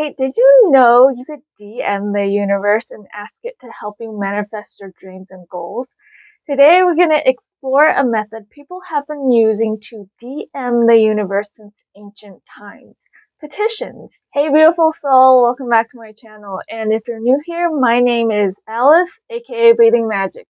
Hey, did you know you could DM the universe and ask it to help you manifest your dreams and goals? Today, we're going to explore a method people have been using to DM the universe since ancient times. Petitions. Hey, beautiful soul, welcome back to my channel. And if you're new here, my name is Alice, aka Breathing Magic.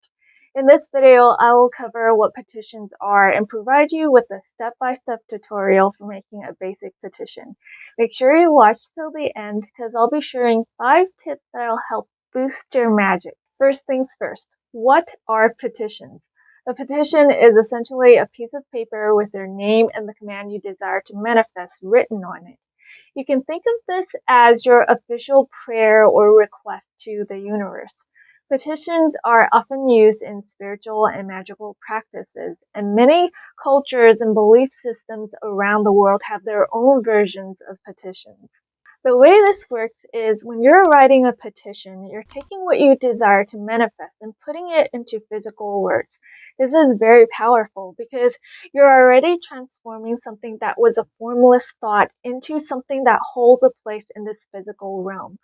In this video, I will cover what petitions are and provide you with a step-by-step tutorial for making a basic petition. Make sure you watch till the end because I'll be sharing 5 tips that'll help boost your magic. First things first, what are petitions? A petition is essentially a piece of paper with your name and the command you desire to manifest written on it. You can think of this as your official prayer or request to the universe. Petitions are often used in spiritual and magical practices, and many cultures and belief systems around the world have their own versions of petitions. The way this works is when you're writing a petition, you're taking what you desire to manifest and putting it into physical words. This is very powerful because you're already transforming something that was a formless thought into something that holds a place in this physical realm.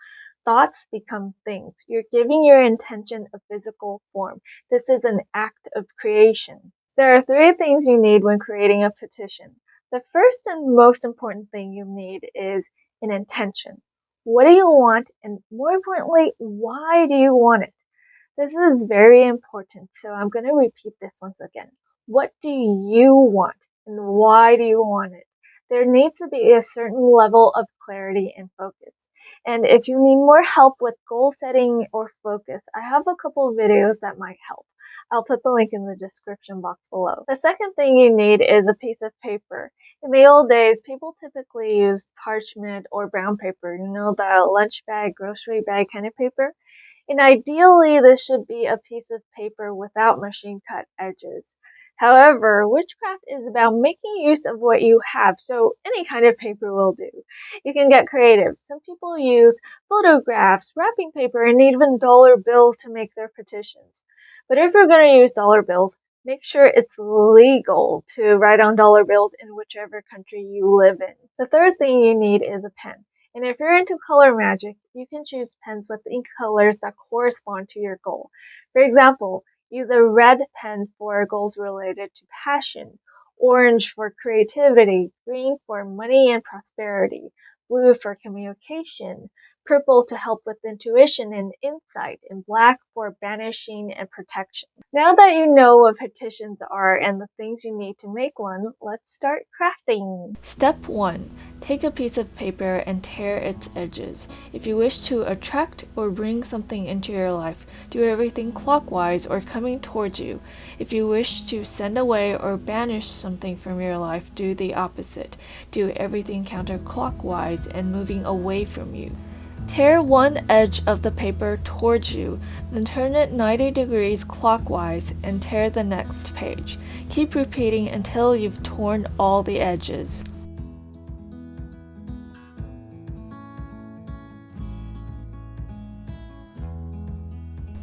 Thoughts become things. You're giving your intention a physical form. This is an act of creation. There are 3 things you need when creating a petition. The first and most important thing you need is an intention. What do you want? And more importantly, why do you want it? This is very important, so I'm going to repeat this once again. What do you want? And why do you want it? There needs to be a certain level of clarity and focus. And if you need more help with goal setting or focus, I have a couple of videos that might help. I'll put the link in the description box below. The second thing you need is a piece of paper. In the old days, people typically used parchment or brown paper, the lunch bag, grocery bag kind of paper. And ideally, this should be a piece of paper without machine cut edges. However, witchcraft is about making use of what you have, so any kind of paper will do. You can get creative. Some people use photographs, wrapping paper, and even dollar bills to make their petitions. But if you're going to use dollar bills, make sure it's legal to write on dollar bills in whichever country you live in. The third thing you need is a pen. And if you're into color magic, you can choose pens with ink colors that correspond to your goal. For example, use a red pen for goals related to passion, orange for creativity, green for money and prosperity, blue for communication, purple to help with intuition and insight, and black for banishing and protection. Now that you know what petitions are and the things you need to make one, let's start crafting. Step 1. Take a piece of paper and tear its edges. If you wish to attract or bring something into your life, do everything clockwise or coming towards you. If you wish to send away or banish something from your life, do the opposite. Do everything counterclockwise and moving away from you. Tear one edge of the paper towards you, then turn it 90 degrees clockwise and tear the next page. Keep repeating until you've torn all the edges.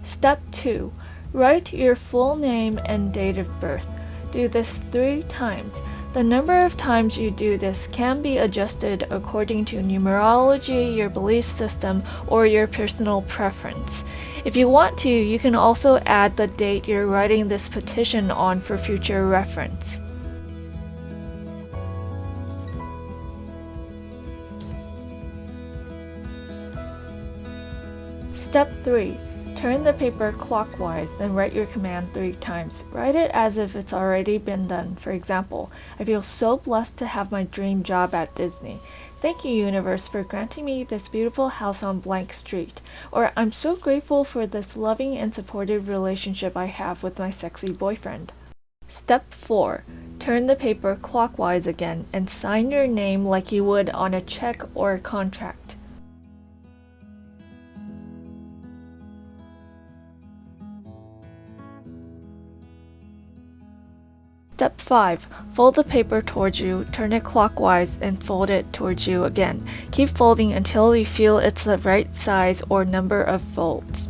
Step 2. Write your full name and date of birth. Do this 3 times. The number of times you do this can be adjusted according to numerology, your belief system, or your personal preference. If you want to, you can also add the date you're writing this petition on for future reference. Step 3. Turn the paper clockwise, then write your command 3 times. Write it as if it's already been done. For example, I feel so blessed to have my dream job at Disney. Thank you, universe, for granting me this beautiful house on blank street. Or I'm so grateful for this loving and supportive relationship I have with my sexy boyfriend. Step 4. Turn the paper clockwise again and sign your name like you would on a check or a contract. Step 5. Fold the paper towards you, turn it clockwise, and fold it towards you again. Keep folding until you feel it's the right size or number of folds.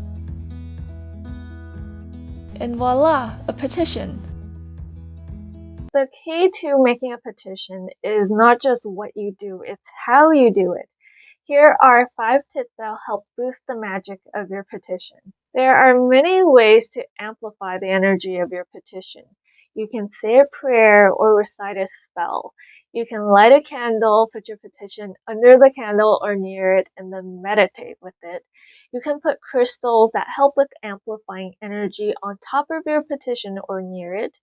And voila, a petition! The key to making a petition is not just what you do, it's how you do it. Here are 5 tips that'll help boost the magic of your petition. There are many ways to amplify the energy of your petition. You can say a prayer or recite a spell. You can light a candle, put your petition under the candle or near it, and then meditate with it. You can put crystals that help with amplifying energy on top of your petition or near it.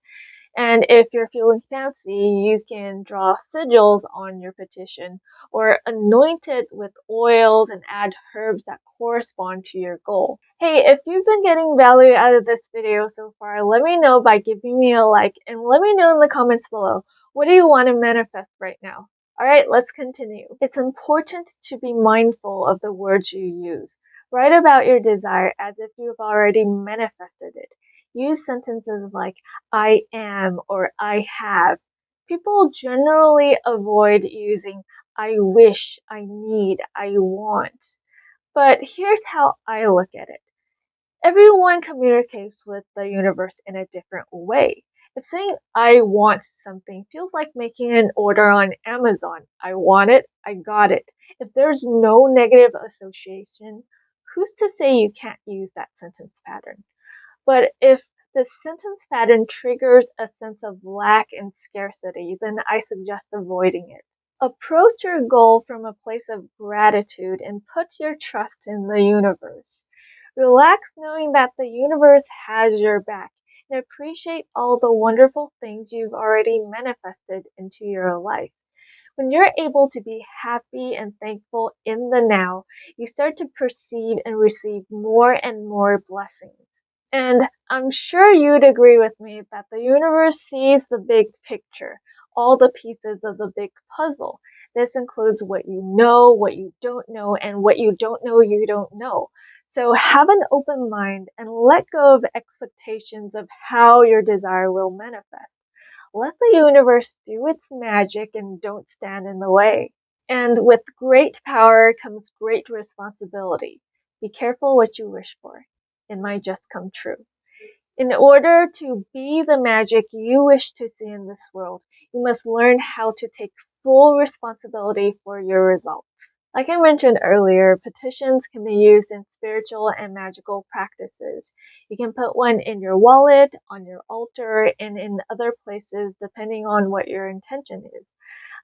And if you're feeling fancy, you can draw sigils on your petition or anoint it with oils and add herbs that correspond to your goal. Hey, if you've been getting value out of this video so far, let me know by giving me a like and let me know in the comments below. What do you want to manifest right now? Alright, let's continue. It's important to be mindful of the words you use. Write about your desire as if you've already manifested it. Use sentences like I am or I have. People generally avoid using I wish, I need, I want. But here's how I look at it. Everyone communicates with the universe in a different way. If saying I want something feels like making an order on Amazon, I want it, I got it. If there's no negative association, who's to say you can't use that sentence pattern? But if the sentence pattern triggers a sense of lack and scarcity, then I suggest avoiding it. Approach your goal from a place of gratitude and put your trust in the universe. Relax knowing that the universe has your back and appreciate all the wonderful things you've already manifested into your life. When you're able to be happy and thankful in the now, you start to perceive and receive more and more blessings. And I'm sure you'd agree with me that the universe sees the big picture, all the pieces of the big puzzle. This includes what you know, what you don't know, and what you don't know you don't know. So have an open mind and let go of expectations of how your desire will manifest. Let the universe do its magic and don't stand in the way. And with great power comes great responsibility. Be careful what you wish for. It might just come true. In order to be the magic you wish to see in this world, you must learn how to take full responsibility for your results. Like I mentioned earlier, petitions can be used in spiritual and magical practices. You can put one in your wallet, on your altar, and in other places depending on what your intention is.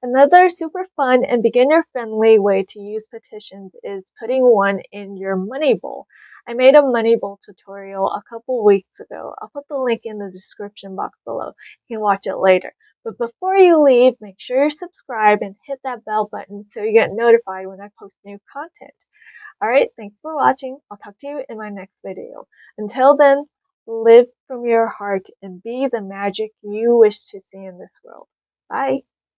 Another super fun and beginner-friendly way to use petitions is putting one in your money bowl. I made a money bowl tutorial a couple weeks ago. I'll put the link in the description box below. You can watch it later. But before you leave, make sure you're subscribed and hit that bell button so you get notified when I post new content. Alright, thanks for watching. I'll talk to you in my next video. Until then, live from your heart and be the magic you wish to see in this world. Bye!